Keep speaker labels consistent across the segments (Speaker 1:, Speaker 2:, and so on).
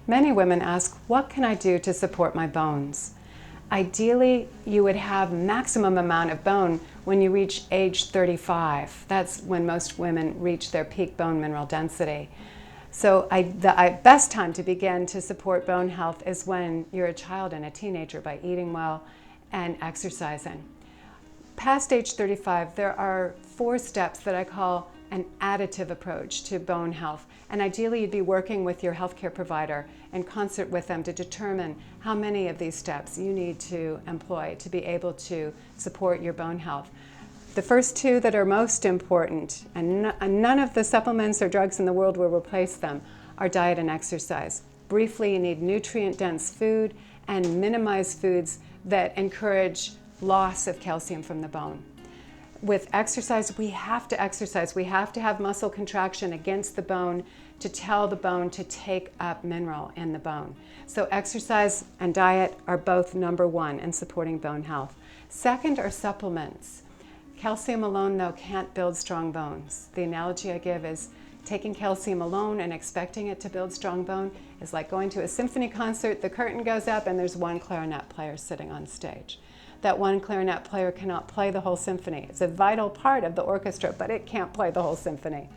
Speaker 1: Many women ask, what can I do to support my bones? Ideally, you would have maximum amount of bone when you reach age 35. That's when most women reach their peak bone mineral density. So the best time to begin to support bone health is when you're a child and a teenager, by eating well and exercising. Past age 35, there are 4 steps that I call an additive approach to bone health. And ideally, you'd be working with your healthcare provider in concert with them to determine how many of these steps you need to employ to be able to support your bone health. The first 2 that are most important, and none of the supplements or drugs in the world will replace them, are diet and exercise. Briefly, you need nutrient-dense food and minimize foods that encourage loss of calcium from the bone. With exercise, we have to exercise. We have to have muscle contraction against the bone to tell the bone to take up mineral in the bone. So exercise and diet are both number 1 in supporting bone health. Second are supplements. Calcium alone, though, can't build strong bones. The analogy I give is taking calcium alone and expecting it to build strong bone is like going to a symphony concert, the curtain goes up and there's one clarinet player sitting on stage. That one clarinet player cannot play the whole symphony. It's a vital part of the orchestra, but it can't play the whole symphony.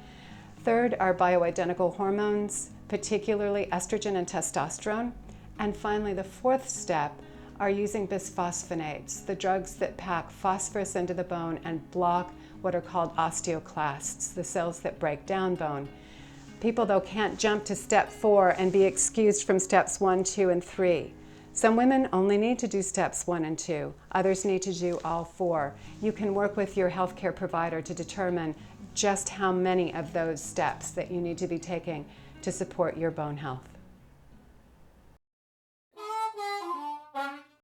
Speaker 1: Third are bioidentical hormones, particularly estrogen and testosterone. And finally, the 4th step are using bisphosphonates, the drugs that pack phosphorus into the bone and block what are called osteoclasts, the cells that break down bone. People, though, can't jump to step 4 and be excused from steps 1, 2, and 3. Some women only need to do steps 1 and 2. Others need to do all 4. You can work with your healthcare provider to determine just how many of those steps that you need to be taking to support your bone health.